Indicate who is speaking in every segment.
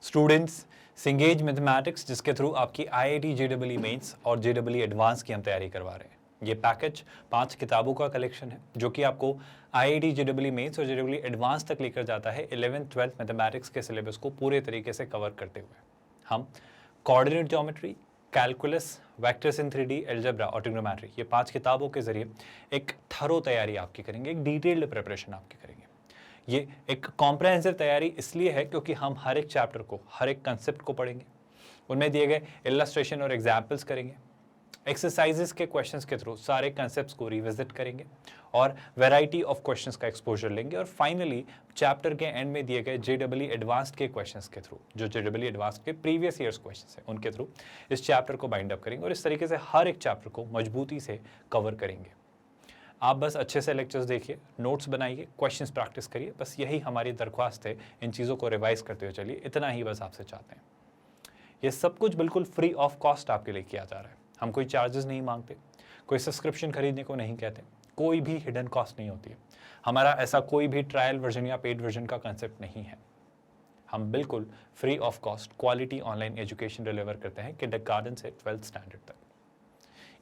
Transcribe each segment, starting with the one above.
Speaker 1: Students, सिंगेज mathematics जिसके through आपकी IIT JEE mains और जेईई एडवांस की हम तैयारी करवा रहे हैं। ये पैकेज 5 किताबों का कलेक्शन है जो कि आपको आईआईटी जेईई मेंस और जेईई एडवांस तक लेकर जाता है 11th 12th मैथमेटिक्स के सिलेबस को पूरे तरीके से कवर करते हुए। हम coordinate geometry, calculus, vectors in 3D, algebra और ट्रिग्नोमेट्री, ये 5 किताबों के जरिए एक थरो तैयारी आपकी करेंगे, एक डिटेल्ड प्रिपरेशन आपकी करेंगे। ये एक कॉम्प्रहेंसिव तैयारी इसलिए है क्योंकि हम हर एक चैप्टर को, हर एक कंसेप्ट को पढ़ेंगे, उनमें दिए गए इलस्ट्रेशन और एग्जाम्पल्स करेंगे, एक्सरसाइजेस के क्वेश्चंस के थ्रू सारे कंसेप्ट्स को रिविजिट करेंगे और वैरायटी ऑफ क्वेश्चंस का एक्सपोजर लेंगे और फाइनली चैप्टर के एंड में दिए गए जेईई एडवांस्ड के क्वेश्चंस के थ्रू, जो जेईई एडवांस्ड के प्रीवियस ईयर्स क्वेश्चंस हैं उनके थ्रू इस चैप्टर को बाइंड अप करेंगे और इस तरीके से हर एक चैप्टर को मजबूती से कवर करेंगे। आप बस अच्छे से लेक्चर्स देखिए, नोट्स बनाइए, क्वेश्चंस प्रैक्टिस करिए, बस यही हमारी दरख्वास्त है। इन चीज़ों को रिवाइज करते हुए चलिए, इतना ही बस आपसे चाहते हैं। ये सब कुछ बिल्कुल फ्री ऑफ कॉस्ट आपके लिए किया जा रहा है। हम कोई चार्जेस नहीं मांगते, कोई सब्सक्रिप्शन खरीदने को नहीं कहते, कोई भी हिडन कॉस्ट नहीं होती है। हमारा ऐसा कोई भी ट्रायल वर्जन या पेड वर्जन का कंसेप्ट नहीं है। हम बिल्कुल free of cost quality online education deliver करते हैं किंडरगार्टन से 12th स्टैंडर्ड तक।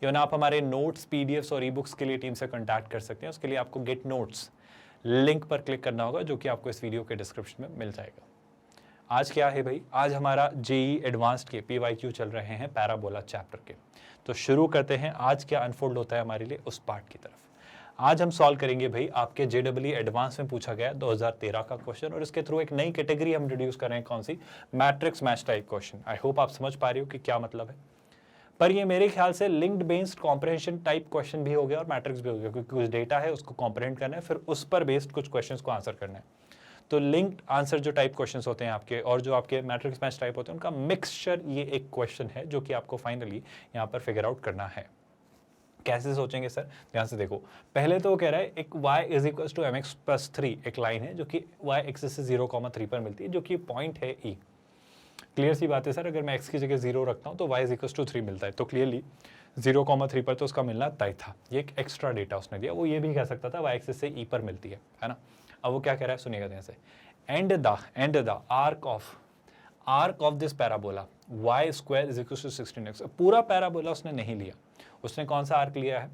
Speaker 1: इवन आप हमारे नोट्स, पीडीएफ्स और ई बुक्स के लिए टीम से कॉन्टैक्ट कर सकते हैं। उसके लिए आपको गेट नोट्स लिंक पर क्लिक करना होगा जो कि आपको इस वीडियो के डिस्क्रिप्शन में मिल जाएगा। आज क्या है भाई, आज हमारा जेईई एडवांस्ड के पीवाईक्यू चल रहे हैं पैराबोला चैप्टर के। तो शुरू करते हैं, आज क्या अनफोल्ड होता है हमारे लिए उस पार्ट की तरफ। आज हम सॉल्व करेंगे भाई आपके जेईई एडवांस में पूछा गया 2013 का क्वेश्चन और इसके थ्रू एक नई कैटेगरी हम इंट्रोड्यूस कर रहे हैं। कौन सी? Matrix match type question. I hope आप समझ पा रहे हो कि क्या मतलब है। पर ये मेरे ख्याल से linked based comprehension type question भी हो गया और मैट्रिक्स भी हो गया, क्योंकि कुछ डेटा है उसको कॉम्प्रहेंड करना है, फिर उस पर बेस्ड कुछ क्वेश्चंस को आंसर करना है। तो लिंक्ड आंसर जो टाइप क्वेश्चंस होते हैं आपके और जो आपके मैट्रिक्स मैच टाइप होते हैं उनका मिक्सचर ये एक क्वेश्चन है जो कि आपको फाइनली यहाँ पर फिगर आउट करना है। कैसे सोचेंगे सर? ध्यान से देखो। पहले तो वो कह रहा है एक y is equal to mx plus 3 एक लाइन है जो कि y एक्सिस से 0,3 पर मिलती है, जो कि पॉइंट है E। क्लियर सी बात है सर, अगर मैं x की जगह 0 रखता हूँ तो y इज इक्वल टू 3 मिलता है, तो क्लियरली 0,3 पर तो उसका मिलना तय था। ये एक एक्स्ट्रा डेटा उसने दिया। वो ये भी कह सकता था y एक्सिस से E पर मिलती है ना। अब वो क्या कह रहा है सुनिएगा ध्यान से। And the arc of this parabola y square is equal to 16x। पूरा पैराबोला उसने नहीं लिया, उसने कौन सा आर्क लिया है?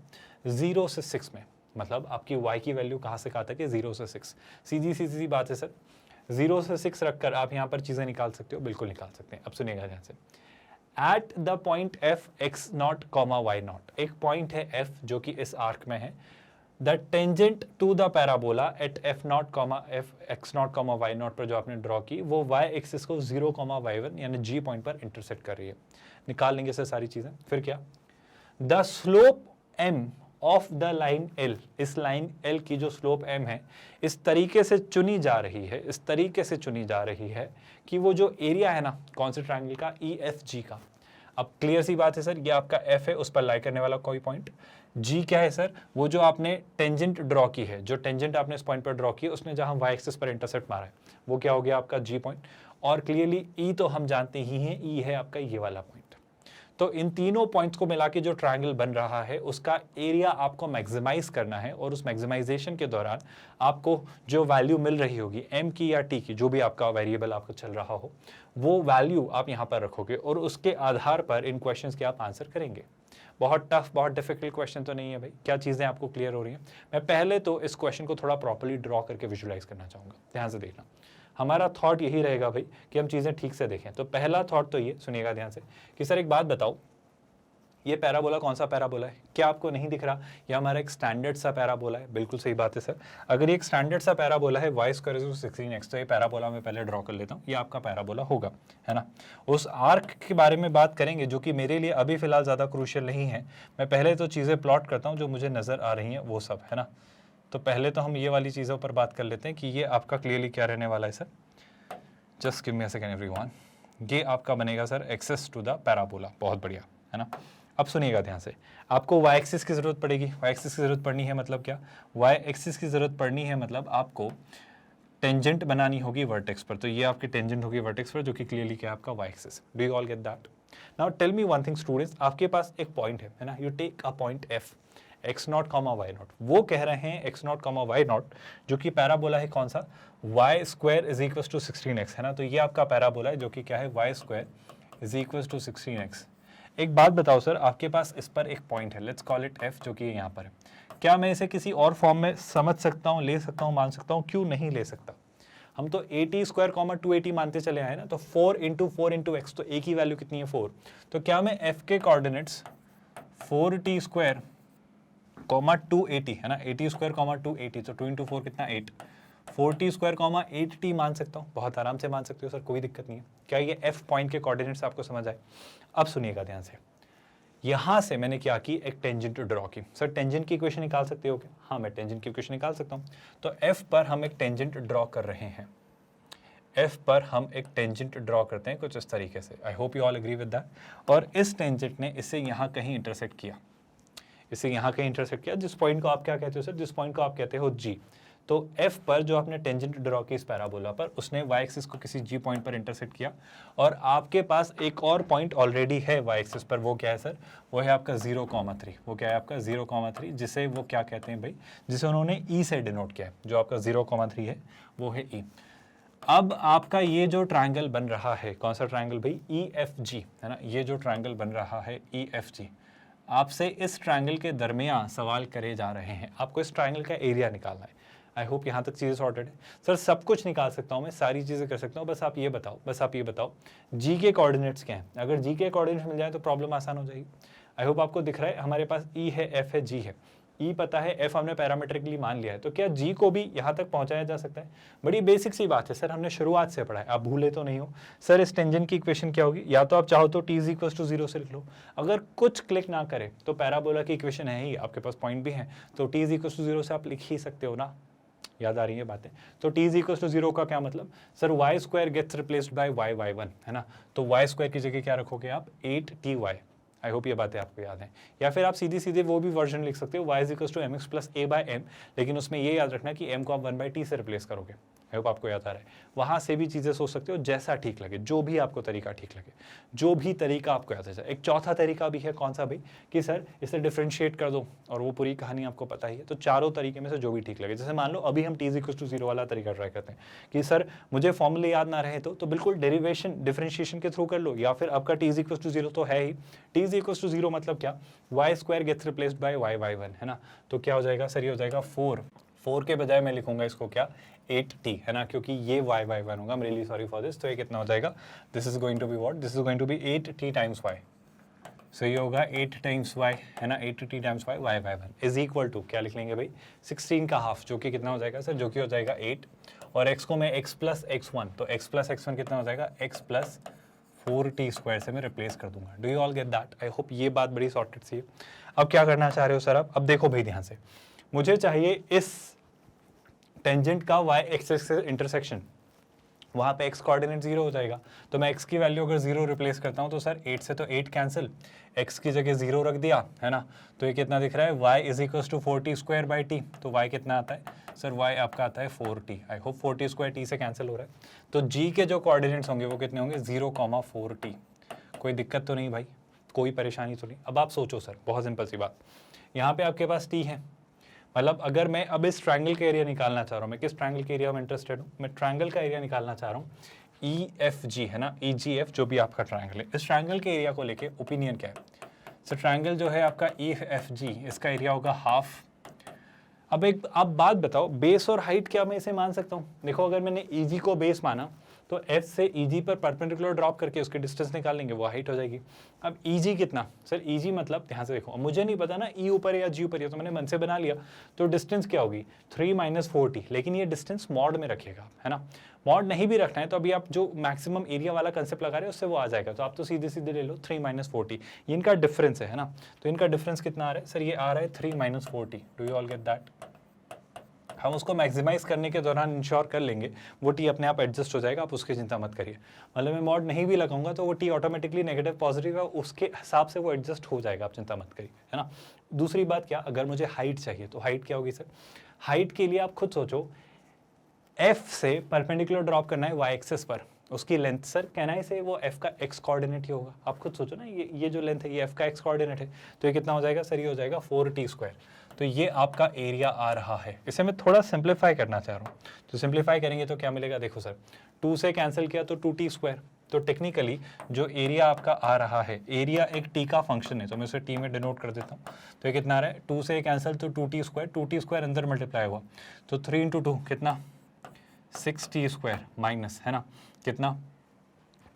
Speaker 1: 0 से 6 में। मतलब आपकी y की वैल्यू कहाँ से कहाँ तक है? 0 से 6। सीधी बात है सर, 0 से 6 रखकर आप यहाँ पर चीजें निकाल सकते हो, बिल्कुल निकाल सकते हैं। अब सुनिएगा ध्यान से। At the point f x0, y0, एक पॉइंट है f जो कि इस आर्क में है। The tangent to the parabola at f0, f x0, y0 पर जो आपने ड्रॉ की वो y एक्सिस को 0, y1 यानी g पॉइंट पर इंटरसेक्ट कर रही है। निकाल लेंगे सर सारी चीजें। फिर क्या? The slope m of the line L, इस लाइन L की जो स्लोप m है इस तरीके से चुनी जा रही है, इस तरीके से चुनी जा रही है कि वो जो एरिया है ना कौन से ट्रायंगल का? EFG का। अब क्लियर सी बात है सर, ये आपका f है, उस पर लाई करने वाला कोई पॉइंट। g क्या है सर? वो जो आपने टेंजेंट ड्रॉ की है, जो टेंजेंट आपने इस पॉइंट पर ड्रॉ की है उसने जहां y एक्सिस पर इंटरसेप्ट मारा है वो क्या हो गया आपका? g point. और क्लियरली e तो हम जानते ही हैं, e है आपका ये वाला पॉइंट। तो इन तीनों पॉइंट्स को मिला के जो ट्रायंगल बन रहा है उसका एरिया आपको मैक्सिमाइज करना है और उस मैक्सिमाइजेशन के दौरान आपको जो वैल्यू मिल रही होगी m की या t की, जो भी आपका वेरिएबल आपको चल रहा हो, वो वैल्यू आप यहाँ पर रखोगे और उसके आधार पर इन क्वेश्चंस के आप आंसर करेंगे। बहुत टफ, बहुत डिफिकल्ट क्वेश्चन तो नहीं है भाई। क्या चीज़ें आपको क्लियर हो रही हैं? मैं पहले तो इस क्वेश्चन को थोड़ा प्रॉपर्ली ड्रॉ करके विजुलाइज करना चाहूँगा। ध्यान से देखना, हमारा थॉट यही रहेगा भाई कि हम चीज़ें ठीक से देखें। तो पहला थॉट तो ये सुनिएगा ध्यान से कि सर एक बात बताओ, ये पैराबोला कौन सा पैराबोला है? क्या आपको नहीं दिख रहा? ये हमारा एक स्टैंडर्ड सा पैराबोला है। बिल्कुल सही बात है सर। अगर ये एक स्टैंडर्ड सा पैराबोला है y स्क्वायर इज 16x, तो ये पैराबोला मैं पहले ड्रॉ कर लेता हूँ। ये आपका पैराबोला होगा, है ना। उस आर्क के बारे में बात करेंगे जो कि मेरे लिए अभी फिलहाल ज़्यादा क्रूशियल नहीं है। मैं पहले तो चीज़ें प्लॉट करता हूँ जो मुझे नज़र आ रही हैं वो सब, है ना। तो पहले तो हम ये वाली चीज़ों पर बात कर लेते हैं कि ये आपका क्लियरली क्या रहने वाला है sir. Just give me a second everyone. ये आपका बनेगा sir axis to the parabola. बहुत बढ़िया, है ना। अब सुनिएगा ध्यान से, आपको y एक्सिस की जरूरत पड़ेगी। y एक्सिस की जरूरत पड़नी है मतलब क्या? y एक्सिस की जरूरत पड़नी है मतलब आपको टेंजेंट बनानी होगी वर्टेक्स पर। तो ये आपकी टेंजेंट होगी वर्टेक्स पर, जो कि क्लियरली क्या आपका y axis. Do you all get that? Now tell me one thing students, आपके पास एक पॉइंट है ना। You take a point f x naught comma y naught, वो कह रहे हैं x naught comma y naught जो कि पैराबोला है कौन सा, y square is equal to 16x, है ना। तो ये आपका पैराबोला है जो कि क्या है, y square is equal to 16x। एक बात बताओ सर, आपके पास इस पर एक पॉइंट है, लेट्स कॉल इट एफ, जो कि यहाँ पर है, क्या मैं इसे किसी और फॉर्म में समझ सकता हूँ, ले सकता हूँ, मान सकता हूँ? क्यों नहीं ले सकता? हम तो 80 स्क्वायर कॉमा 280 मानते चले आए ना, तो 4 इंटू 4 इंटू एक्स, तो एक ही वैल्यू कितनी है 4। तो क्या मैं एफ के कोऑर्डिनेट्स 4t स्क्वायर कॉमा 280, है ना, 80 स्क्वायर कॉमा 280, तो 2 इंटू 4 कितना 8, 4t स्क्वायर कॉमा 8t मान सकता हूँ? बहुत आराम से मान सकते हो सर, कोई दिक्कत नहीं है। क्या ये एफ पॉइंट के कोऑर्डिनेट्स आपको समझ आए? अब सुनिएगा ध्यान से, यहाँ से मैंने क्या की, एक टेंजेंट ड्रॉ की। सर टेंजेंट की इक्वेशन निकाल सकते हो क्या? हाँ, मैं टेंजेंट की इक्वेशन निकाल सकता हूँ। तो एफ पर हम एक टेंजेंट ड्रॉ कर रहे हैं, एफ पर हम एक टेंजेंट ड्रॉ करते हैं कुछ इस तरीके से। I hope you all agree with that. और इस टेंजेंट ने इससे यहाँ कहीं इंटरसेक्ट किया, इससे यहाँ कहीं इंटरसेक्ट किया, जिस पॉइंट को आप क्या कहते हो सर, जिस पॉइंट को आप कहते हो जी। तो एफ पर जो आपने टेंजेंट ड्रॉ की इस पैराबोला पर, उसने वाई एक्सिस को किसी जी पॉइंट पर इंटरसेक्ट किया, और आपके पास एक और पॉइंट ऑलरेडी है वाई एक्सिस पर, वो क्या है सर, वो है आपका 0,3। वो क्या है आपका 0,3, जिसे वो क्या कहते हैं भाई, जिसे उन्होंने ई से डिनोट किया है, जो आपका 0,3 है वो है ई। अब आपका ये जो ट्रायंगल बन रहा है, कौन सा ट्रायंगल भाई, ई एफ जी, है ना, ये जो ट्रायंगल बन रहा है ई एफ जी, आपसे इस ट्रायंगल के दरमियान सवाल करे जा रहे हैं, आपको इस ट्रायंगल का एरिया निकालना है। आई होप यहाँ तक चीज़ें सॉर्टेड है सर, सब कुछ निकाल सकता हूँ मैं, सारी चीज़ें कर सकता हूँ, बस आप ये बताओ जी के कोऑर्डिनेट्स क्या हैं। अगर जी के कोऑर्डिनेट्स मिल जाए तो प्रॉब्लम आसान हो जाएगी। आई होप आपको दिख रहा है, हमारे पास ई है, एफ है, जी है, ई पता है, एफ हमने पैरामीट्रिकली मान लिया है, तो क्या जी को भी यहाँ तक पहुँचाया जा सकता है? बड़ी बेसिक सी बात है सर, हमने शुरुआत से पढ़ा है, आप भूले तो नहीं हो। सर इस टेंजेंट की इक्वेशन क्या होगी, या तो आप चाहो तो t इज इक्वल टू 0 से लिख लो, अगर कुछ क्लिक ना करे तो पैराबोला की इक्वेशन है ही, आपके पास पॉइंट भी है, तो t इज इक्वल टू 0 से आप लिख ही सकते हो ना, याद आ रही है बातें। तो t इज इक्वल टू 0 का क्या मतलब, sir y square gets replaced by y y one, है ना, तो वाई स्क्वायर की जगह क्या रखोगे आप, 8ty। आई होप ये बातें आपको याद हैं। या फिर आप सीधे सीधे वो भी वर्जन लिख सकते हो, y is equal to mx plus a by m, लेकिन उसमें ये याद रखना कि m को आप 1/t से रिप्लेस करोगे। आई होप आपको याद आ रहा है। वहाँ से भी चीज़ें सोच सकते हो, जैसा ठीक लगे, जो भी आपको तरीका ठीक लगे, जो भी तरीका आपको याद आ जाए। एक चौथा तरीका भी है, कौन सा भाई, कि सर इसे डिफ्रेंशिएट कर दो, और वो पूरी कहानी आपको पता ही है। तो चारों तरीके में से जो भी ठीक लगे, जैसे मान लो अभी हम t इज इक्वल टू 0 वाला तरीका ट्राई करते हैं कि सर मुझे फॉर्मूले याद ना रहे तो बिल्कुल डेरिवेशन डिफ्रेंशिएशन के थ्रू कर लो, या फिर आपका t इज इक्वल टू 0 तो है ही, t इज इक्वल टू 0 मतलब क्या, y square gets replaced by y y one, है ना, तो क्या हो जाएगा सर, ये हो जाएगा 4 के बजाय मैं लिखूंगा इसको क्या, 8t, है ना, क्योंकि ये वाई वाई वन होगा, रियली सॉरी फॉर दिस। तो ये कितना हो जाएगा, this is going to be what, this is going to be 8t times y, सो ये होगा 8 टाइम्स y, है ना, 8t times y, y y one is equal to क्या लिख लेंगे भाई, 16 का हाफ, जो कि कितना हो जाएगा सर, जो कि हो जाएगा 8, और x को मैं x प्लस x1, तो x प्लस x1 कितना हो जाएगा, x प्लस 4t स्क्वायर से मैं रिप्लेस कर दूंगा। Do you all get that? I hope ये बात बड़ी सॉर्टेड सी है। अब क्या करना चाह रहे हो सर आप, अब देखो भाई ध्यान से, मुझे चाहिए इस टेंजेंट का y एक्सिस से इंटरसेक्शन, वहाँ पे x कोऑर्डिनेट 0 हो जाएगा, तो मैं x की वैल्यू अगर 0 रिप्लेस करता हूँ तो सर 8 से तो 8 कैंसिल, x की जगह 0 रख दिया, है ना, तो ये कितना दिख रहा है, y is equal to 4t square by t, तो y कितना आता है सर, y आपका आता है 4t। I hope 4t square t से कैंसिल हो रहा है, तो g के जो कोऑर्डिनेट्स होंगे वो कितने होंगे, 0,4t। कोई दिक्कत तो नहीं भाई, कोई परेशानी तो नहीं। अब आप सोचो सर, बहुत सिंपल सी बात, यहाँ पे आपके पास t है, मतलब अगर मैं अब इस ट्रायंगल का एरिया निकालना चाह रहा हूँ, मैं किस ट्रायंगल के एरिया में इंटरेस्टेड हूँ, मैं ट्रायंगल का एरिया निकालना चाह रहा हूँ, ई एफ जी, है ना, ई जी एफ जो भी आपका ट्रायंगल है, इस ट्रायंगल के एरिया को लेके ओपिनियन क्या है सर, ट्रायंगल जो है आपका ई एफ जी, इसका एरिया होगा हाफ। अब एक आप बात बताओ, बेस और हाइट क्या मैं इसे मान सकता हूँ? देखो अगर मैंने ई जी को बेस माना तो F से EG पर परपेंडिकुलर ड्रॉप करके उसके डिस्टेंस निकाल लेंगे, वो हाइट हो जाएगी। अब EG कितना सर, EG मतलब ध्यान से देखो, मुझे नहीं पता ना E ऊपर है या G ऊपर है, तो मैंने मन से बना लिया, तो डिस्टेंस क्या होगी 3 - 4t, लेकिन ये डिस्टेंस मॉड में रखिएगा, है ना। मॉड नहीं भी रखना है तो अभी आप जो मैक्सिमम एरिया वाला कंसेप्ट लगा रहे हैं उससे वो आ जाएगा, तो आप तो सीधे सीधे ले लो 3 - 4t, ये इनका डिफरेंस है ना। तो इनका डिफरेंस कितना आ रहा है सर, ये आ रहा है 3 - 4t। Do you all get that? हम उसको मैक्सिमाइज करने के दौरान इंश्योर कर लेंगे वो टी अपने आप एडजस्ट हो जाएगा, आप उसकी चिंता मत करिए। मतलब मैं मॉड नहीं भी लगाऊंगा तो वो टी ऑटोमेटिकली नेगेटिव पॉजिटिव है, उसके हिसाब से वो एडजस्ट हो जाएगा, आप चिंता मत करिए, है ना। दूसरी बात क्या, अगर मुझे हाइट चाहिए तो हाइट क्या होगी सर, हाइट के लिए आप खुद सोचो, एफ से परपेंडिकुलर ड्रॉप करना है वाई एक्सिस पर, उसकी लेंथ सर कहना है से वो एफ का एक्स कोऑर्डिनेट ही होगा। आप खुद सोचो ना, ये जो लेंथ है ये एफ का एक्स कोऑर्डिनेट है, तो ये कितना हो जाएगा सर, ये हो जाएगा 4t²। तो ये आपका एरिया आ रहा है। इसे मैं थोड़ा सिंप्लीफाई करना चाह रहा हूँ, तो सिंप्लीफाई करेंगे तो क्या मिलेगा, देखो सर 2 से कैंसिल किया तो 2t²। तो टेक्निकली जो एरिया आपका आ रहा है, एरिया एक टी का फंक्शन है, तो मैं उसे टी में डिनोट कर देता हूँ। तो ये कितना आ रहा है, 2 से कैंसिल तो 2t², 2t² अंदर मल्टीप्लाई हुआ तो 3 × 2 कितना 6t² माइनस है ना कितना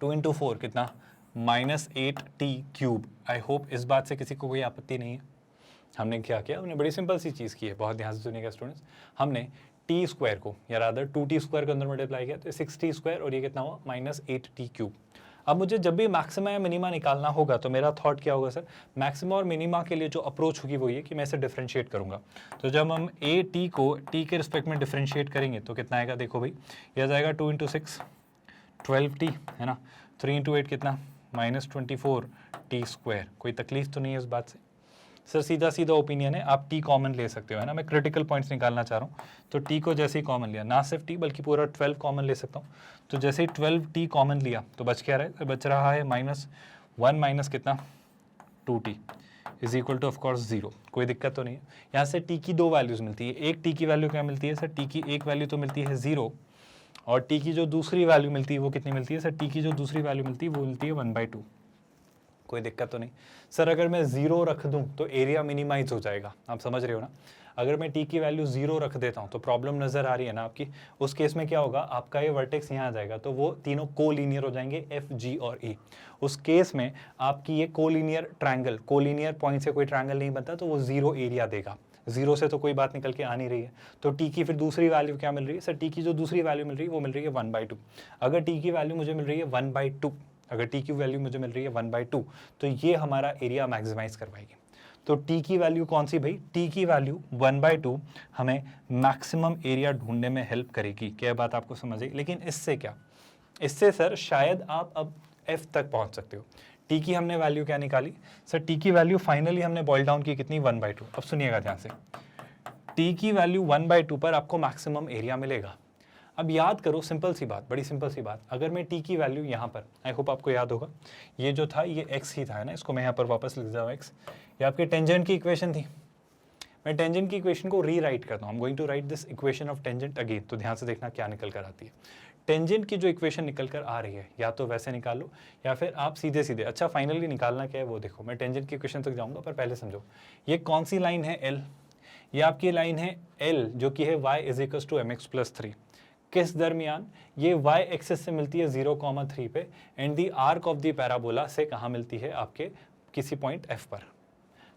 Speaker 1: 2 × 4 कितना -8t³। आई होप इस बात से किसी को कोई आपत्ति नहीं है। हमने क्या किया, हमने बड़ी सिंपल सी चीज़ की है, बहुत ध्यान से सुनिएगा स्टूडेंट्स। हमने t² को या रादर 2t² को अंदर मल्टीप्लाई किया तो 6t² और ये कितना हुआ -8t³। अब मुझे जब भी मैक्सिमा या मिनिमा निकालना होगा तो मेरा थॉट क्या होगा सर, मैक्सिमा और मिनिमा के लिए जो अप्रोच होगी वो ये कि मैं इसे डिफरेंशिएट करूंगा। तो जब हम ए टी को टी के रिस्पेक्ट में डिफरेंशिएट करेंगे तो कितना आएगा, देखो भाई यह जाएगा 2 × 6 12t है ना, 3 × 8 कितना -24t²। कोई तकलीफ तो नहीं है इस बात से सर, सीधा सीधा ओपिनियन है, आप टी कॉमन ले सकते हो है ना। मैं क्रिटिकल पॉइंट्स निकालना चाह रहा हूँ, तो टी को जैसे ही कॉमन लिया, ना सिर्फ टी बल्कि पूरा 12 कॉमन ले सकता हूँ। तो जैसे ही 12t कॉमन लिया तो बच क्या रहा है, बच रहा है -1 माइनस कितना 2t is equal to of course 0। कोई दिक्कत तो नहीं है। यहाँ से टी की दो वैल्यूज़ मिलती है, एक टी की वैल्यू क्या मिलती है सर, टी की एक वैल्यू तो मिलती है 0, और टी की जो दूसरी वैल्यू मिलती है वो कितनी मिलती है सर, टी की जो दूसरी वैल्यू मिलती है वो मिलती है 1/2। कोई दिक्कत तो नहीं सर। अगर मैं 0 रख दूं तो एरिया मिनिमाइज हो जाएगा, आप समझ रहे हो ना। अगर मैं टी की वैल्यू 0 रख देता हूं तो प्रॉब्लम नजर आ रही है ना आपकी। उस केस में क्या होगा, आपका ये वर्टेक्स यहाँ आ जाएगा तो वो तीनों कोलिनियर हो जाएंगे, एफ जी और ई। उस केस में आपकी ये कोलिनियर ट्रायंगल, कोलिनियर पॉइंट से कोई ट्रायंगल नहीं बनता तो वो 0 एरिया देगा। 0 से तो कोई बात निकल के आ नहीं रही है। तो टी की फिर दूसरी वैल्यू क्या मिल रही है सर, टी की जो दूसरी वैल्यू मिल रही है वो मिल रही है 1/2। अगर टी की वैल्यू मुझे मिल रही है 1/2, अगर टी की वैल्यू मुझे मिल रही है 1/2 तो ये हमारा एरिया मैक्सिमाइज करवाएगी। तो टी की वैल्यू कौन सी भाई, टी की वैल्यू 1/2 हमें मैक्सिमम एरिया ढूंढने में हेल्प करेगी। क्या बात आपको समझ आई। लेकिन इससे क्या, इससे सर शायद आप अब एफ तक पहुंच सकते हो। टी की हमने वैल्यू क्या निकाली सर, टी की वैल्यू फाइनली हमने बॉइल डाउन की कितनी 1/2। अब सुनिएगा ध्यान से, टी की वैल्यू 1/2 पर आपको मैक्सिमम एरिया मिलेगा। अब याद करो, सिंपल सी बात, बड़ी सिंपल सी बात, अगर मैं टी की वैल्यू यहाँ पर, आई होप आपको याद होगा, ये जो था ये एक्स ही था है ना, इसको मैं यहाँ पर वापस लिख देता हूँ एक्स। ये आपके टेंजेंट की इक्वेशन थी। मैं टेंजेंट की इक्वेशन को रीराइट करता हूँ। I am going to write this equation of tangent again. तो ध्यान से देखना क्या निकल कर आती है। टेंजेंट की जो इक्वेशन निकल कर आ रही है, या तो वैसे निकालो या फिर आप सीधे सीधे, अच्छा फाइनली निकालना क्या है वो देखो। मैं टेंजेंट की इक्वेशन तक जाऊँगा पर पहले समझो, ये कौन सी लाइन है, एल। ये आपकी लाइन है एल जो कि है y = mx + 3। किस दरमियान, ये y एक्सिस से मिलती है 0,3 पे, and the arc of the parabola से कहाँ मिलती है, आपके किसी पॉइंट f पर।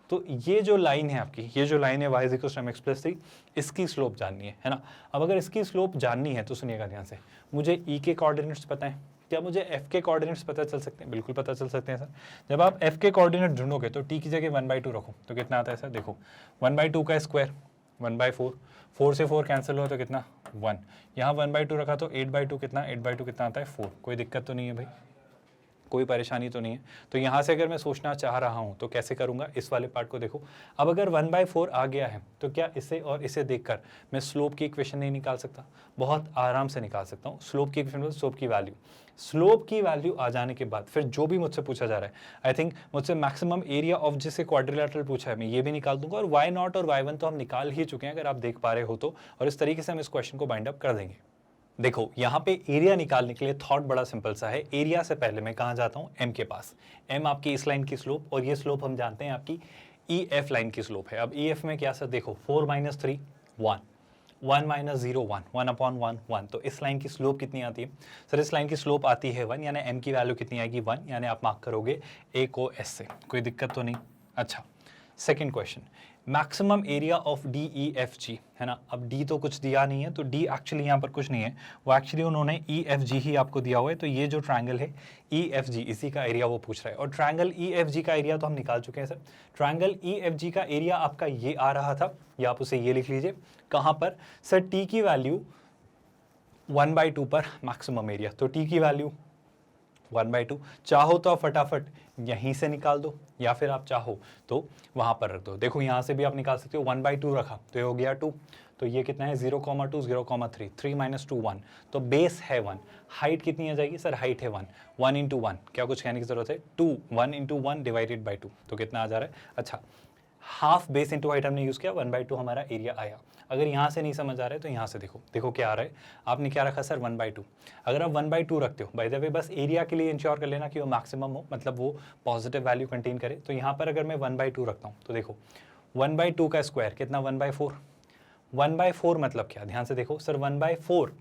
Speaker 1: तो ये जो लाइन है आपकी, ये जो लाइन है y = mx + 3, इसकी स्लोप जाननी है ना। अब अगर इसकी स्लोप जाननी है तो सुनिएगा ध्यान से, मुझे e के कोऑर्डिनेट्स पता है, क्या मुझे f के कोऑर्डिनेट्स पता चल सकते हैं, बिल्कुल पता चल सकते हैं सर। जब आप f के कोऑर्डिनेट ढूंढोगे तो t की जगह 1/2 रखो तो कितना आता है सर, देखो 1/2 का स्क्वायर 1/4, 4 से 4 कैंसिल हुआ तो कितना 1, यहाँ 1/2 रखा तो 8/2 कितना, 8/2 कितना आता है 4। कोई दिक्कत तो नहीं है भाई, कोई परेशानी तो नहीं है। तो यहाँ से अगर मैं सोचना चाह रहा हूँ तो कैसे करूँगा, इस वाले पार्ट को देखो। अब अगर 1/4 आ गया है तो क्या इसे और इसे देखकर मैं स्लोप की इक्वेशन नहीं निकाल सकता, बहुत आराम से निकाल सकता हूँ। स्लोप की इक्वेशन, स्लोप की वैल्यू, स्लोप की वैल्यू आ जाने के बाद फिर जो भी मुझसे पूछा जा रहा है, आई थिंक मुझसे मैक्सिमम एरिया ऑफ जिसे क्वाड्रिलेटरल पूछा है मैं ये भी निकाल दूंगा, और y0 और y1 तो हम निकाल ही चुके हैं अगर आप देख पा रहे हो तो। और इस तरीके से हम इस क्वेश्चन को बाइंड अप कर देंगे। देखो यहाँ पे एरिया निकालने के लिए थॉट बड़ा सिंपल सा है। एरिया से पहले मैं कहाँ जाता हूँ, m के पास। m आपकी इस लाइन की स्लोप, और ये स्लोप हम जानते हैं आपकी EF लाइन की स्लोप है। अब EF में क्या सर, देखो 4 - 3 1, 1 - 0 1, 1/1 1। तो इस लाइन की स्लोप कितनी आती है सर, इस लाइन की स्लोप आती है 1, यानी m की वैल्यू कितनी आएगी 1, यानी आप मार्क करोगे a को s से। कोई दिक्कत तो नहीं। अच्छा, second question, maximum area of DEFG है ना। अब D तो कुछ दिया नहीं है, तो D एक्चुअली यहाँ पर कुछ नहीं है, वो एक्चुअली उन्होंने EFG ही आपको दिया हुआ है। तो ये जो ट्रायंगल है EFG, इसी का एरिया वो पूछ रहा है। और ट्रायंगल EFG का एरिया तो हम निकाल चुके हैं सर। ट्रायंगल EFG का एरिया आपका ये आ रहा था, या आप उसे ये लिख लीजिए, कहाँ पर सर, T की वैल्यू 1/2 पर मैक्सिमम एरिया। तो T की वैल्यू 1/2, चाहो तो आप फटाफट यहीं से निकाल दो, या फिर आप चाहो तो वहां पर रख दो। देखो यहाँ से भी आप निकाल सकते हो, 1/2 रखा तो ये हो गया 2, तो ये कितना है 0,2 0,3 3 - 2 1, तो बेस है 1। हाइट कितनी आ जाएगी सर? हाइट है 1, 1 × 1, क्या कुछ कहने की जरूरत है? 2, 1 × 1 डिवाइडेड बाई 2, तो कितना आ जा रहा है? अच्छा, हाफ बेस इंटू हाइट हमने यूज़ किया, 1/2 हमारा एरिया आया। अगर यहाँ से नहीं समझ आ रहा है तो यहाँ से देखो, देखो क्या आ रहा है, आपने क्या रखा सर? 1/2। अगर आप 1/2 रखते हो, बाय द वे बस एरिया के लिए इंश्योर कर लेना कि वो मैक्सिमम हो, मतलब वो पॉजिटिव वैल्यू कंटेन करे। तो यहाँ पर अगर मैं 1/2 रखता हूँ तो देखो 1/2 का स्क्वायर कितना? 1/4। 1/4 मतलब क्या? ध्यान से देखो सर, 1/4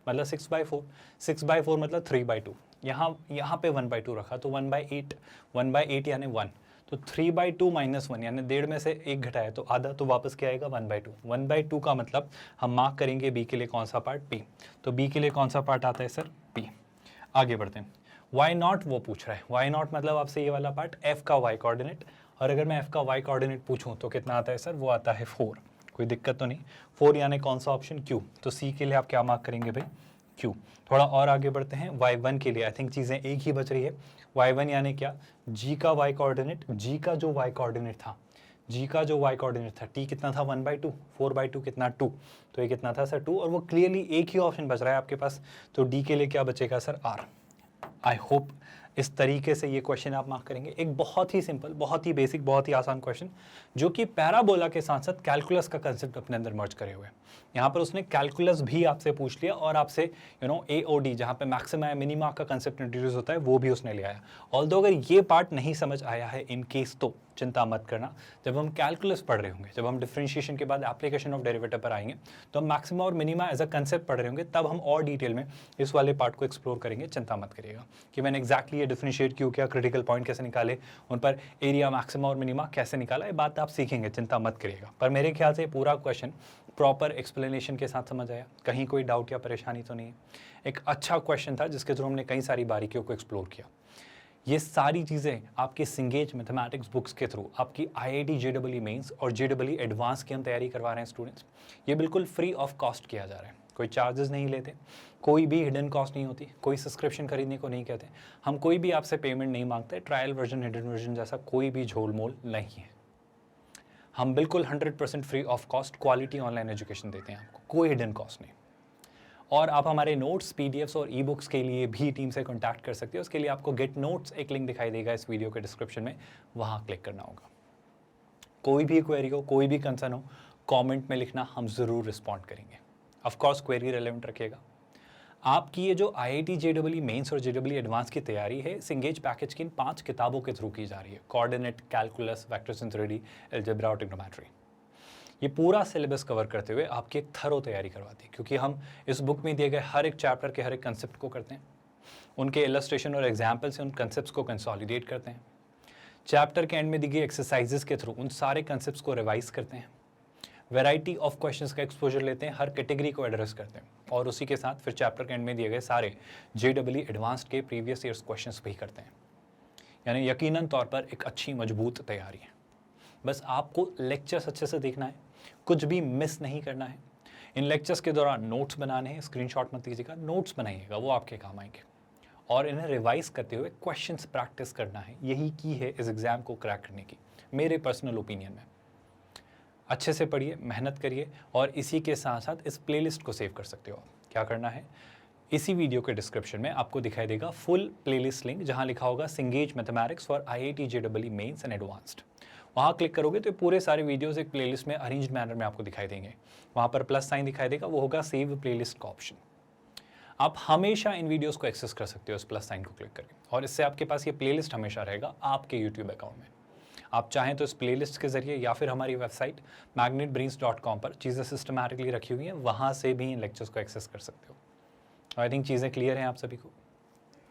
Speaker 1: मतलब 6/4, 6/4 मतलब 3/2। यहाँ पे 1/2 रखा तो 1/8, 1/8 यानी 1, तो 3/2 - 1 यानी 1.5 में से 1 घटाया तो आधा, तो वापस क्या आएगा? 1/2। 1/2 का मतलब हम मार्क करेंगे बी के लिए कौन सा पार्ट? पी। तो बी के लिए कौन सा पार्ट आता है सर? पी। आगे बढ़ते हैं। वाई नॉट वो पूछ रहा है, वाई नॉट मतलब आपसे ये वाला पार्ट, एफ का वाई कोऑर्डिनेट। और अगर मैं एफ का वाई कोऑर्डिनेट पूछूं तो कितना आता है सर? वो आता है 4। कोई दिक्कत तो नहीं? 4 यानी कौन सा ऑप्शन? क्यू। तो सी के लिए आप क्या मार्क करेंगे भाई? क्यू। थोड़ा और आगे बढ़ते हैं, y1 के लिए आई थिंक चीज़ें एक ही बच रही है। y1 यानी क्या? g का y कोऑर्डिनेट, g का जो y कोऑर्डिनेट था, g का जो y कोऑर्डिनेट था, t कितना था? 1/2, 4/2 कितना? 2, तो ये कितना था सर? 2, और वो क्लियरली एक ही ऑप्शन बच रहा है आपके पास, तो d के लिए क्या बचेगा सर? r। आई होप इस तरीके से ये क्वेश्चन आप मार्क करेंगे। एक बहुत ही सिंपल, बहुत ही बेसिक, बहुत ही आसान क्वेश्चन, जो कि पैराबोला के साथ साथ कैलकुलस का कंसेप्ट अपने अंदर मर्ज करे हुए हैं। यहाँ पर उसने कैलकुलस भी आपसे पूछ लिया और आपसे AOD, जहाँ पे मैक्सिमा या मिनिमा का कंसेप्ट इंट्रोड्यूस होता है, वो भी उसने ले आया। ऑल्दो अगर ये पार्ट नहीं समझ आया है इन केस, तो चिंता मत करना, जब हम कैलकुलस पढ़ रहे होंगे, जब हम डिफरेंशिएशन के बाद एप्लीकेशन ऑफ डेरिवेटिव पर आएंगे, तो हम मैक्सिमा और मिनिमा एज अ कंसेप्ट पढ़ रहे होंगे, तब हम और डिटेल में इस वाले पार्ट को एक्सप्लोर करेंगे। चिंता मत करिएगा कि मैंने एक्जैक्टली ये डिफरेंशिएट क्यों किया, क्रिटिकल पॉइंट कैसे निकाले, उन पर एरिया, मैक्सिमा और मिनिमा कैसे निकाला, ये बात आप सीखेंगे, चिंता मत करिएगा। पर मेरे ख्याल से पूरा क्वेश्चन प्रॉपर एक्सप्लेनेशन के साथ समझ आया, कहीं कोई डाउट या परेशानी तो नहीं है। एक अच्छा क्वेश्चन था जिसके थ्रू हमने कई सारी बारीकियों को एक्सप्लोर किया। ये सारी चीज़ें आपकी सिंगेज मैथमेटिक्स बुक्स के थ्रू आपकी IIT JEE मेंस और JEE एडवांस की हम तैयारी करवा रहे हैं स्टूडेंट्स। ये बिल्कुल फ्री ऑफ कॉस्ट किया जा रहा है, कोई चार्जेस नहीं लेते, कोई भी हिडन कॉस्ट नहीं होती, कोई सब्सक्रिप्शन खरीदने को नहीं कहते, हम कोई भी आपसे पेमेंट नहीं मांगते, ट्रायल वर्जन, हिडन वर्जन जैसा कोई भी झोल मोल नहीं है। हम बिल्कुल 100% free of cost quality online education देते हैं आपको, कोई हिडन कॉस्ट नहीं। और आप हमारे नोट्स, PDFs और ई बुक्स के लिए भी टीम से कॉन्टैक्ट कर सकते हो। उसके लिए आपको गेट नोट्स एक लिंक दिखाई देगा इस वीडियो के डिस्क्रिप्शन में, वहाँ क्लिक करना होगा। कोई भी क्वेरी हो, कोई भी कंसर्न हो, कमेंट में लिखना, हम ज़रूर रिस्पॉन्ड करेंगे। ऑफकोर्स क्वेरी रेलेवेंट रखिएगा। आपकी ये जो IIT JEE मेंस और JEE एडवांस की तैयारी है, सिंगेज पैकेज की इन 5 किताबों के थ्रू की जा रही है। Coordinate, calculus, vectors in 3D, algebra और ट्रिग्नोमेट्री। ये पूरा सिलेबस कवर करते हुए आपकी एक थरो तैयारी करवाती है, क्योंकि हम इस बुक में दिए गए हर एक चैप्टर के हर एक कंसेप्ट को करते हैं, उनके इलस्ट्रेशन और एग्जाम्पल से उन कंसेप्ट्स को कंसोलिडेट करते हैं, चैप्टर के एंड में दी गई एक्सरसाइजेस के थ्रू उन सारे कंसेप्ट्स को रिवाइज करते हैं, वैरायटी ऑफ क्वेश्चंस का एक्सपोजर लेते हैं, हर कैटेगरी को एड्रेस करते हैं, और उसी के साथ फिर चैप्टर के एंड में दिए गए सारे JEE एडवांस्ड के प्रीवियस ईयर्स क्वेश्चंस भी करते हैं। यानी यकीनन तौर पर एक अच्छी मजबूत तैयारी है। बस आपको लेक्चर्स अच्छे से देखना है, कुछ भी मिस नहीं करना है। इन लेक्चर्स के दौरान नोट्स बनाने हैं, स्क्रीनशॉट मत लीजिएगा, नोट्स बनाइएगा, वो आपके काम आएंगे। और इन्हें रिवाइज करते हुए क्वेश्चंस प्रैक्टिस करना है, यही की है इस एग्ज़ाम को क्रैक करने की, मेरे पर्सनल ओपिनियन में। अच्छे से पढ़िए, मेहनत करिए, और इसी के साथ साथ इस प्लेलिस्ट को सेव कर सकते हो आप। क्या करना है, इसी वीडियो के डिस्क्रिप्शन में आपको दिखाई देगा फुल प्लेलिस्ट लिंक, जहां लिखा होगा Cengage mathematics for IIT JEE mains and advanced. वहाँ क्लिक करोगे तो पूरे सारे वीडियोस एक प्लेलिस्ट में अरेंज्ड मैनर में आपको दिखाई देंगे। वहाँ पर प्लस साइन दिखाई देगा, वो होगा सेव प्लेलिस्ट का ऑप्शन। आप हमेशा इन वीडियोस को एक्सेस कर सकते हो इस प्लस साइन को क्लिक करके, और इससे आपके पास ये प्लेलिस्ट हमेशा रहेगा आपके यूट्यूब अकाउंट में। आप चाहें तो इस प्लेलिस्ट के जरिए या फिर हमारी वेबसाइट magnetbrains.com पर चीज़ें सिस्टमैटिकली रखी हुई हैं, वहाँ से भी इन लेक्चर्स को एक्सेस कर सकते हो। आई थिंक चीज़ें क्लियर हैं आप सभी को।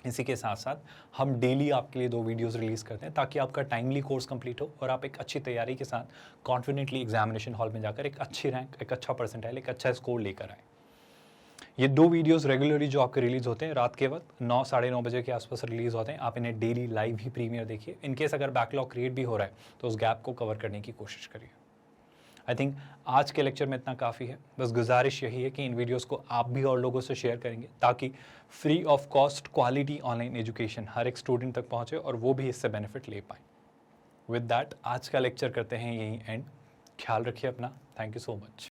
Speaker 1: इसी के साथ साथ हम डेली आपके लिए 2 वीडियोस रिलीज़ करते हैं, ताकि आपका टाइमली कोर्स कंप्लीट हो और आप एक अच्छी तैयारी के साथ कॉन्फिडेंटली एग्जामिनेशन हॉल में जाकर एक अच्छी रैंक, एक अच्छा परसेंटाइल, एक अच्छा स्कोर लेकर आए। ये 2 वीडियोस रेगुलरली जो आपके रिलीज़ होते हैं रात के वक्त 9 साढ़े 9 बजे के आसपास रिलीज़ होते हैं। आप इन्हें डेली लाइव ही प्रीमियर देखिए। इनकेस अगर बैकलॉग क्रिएट भी हो रहा है तो उस गैप को कवर करने की कोशिश करिए। आई थिंक आज के लेक्चर में इतना काफ़ी है। बस गुजारिश यही है कि इन वीडियोस को आप भी और लोगों से शेयर करेंगे, ताकि free of cost quality online education हर एक स्टूडेंट तक पहुंचे और वो भी इससे बेनिफिट ले पाएँ। विद दैट आज का लेक्चर करते हैं यहीं एंड। ख्याल रखिए अपना। Thank you so much.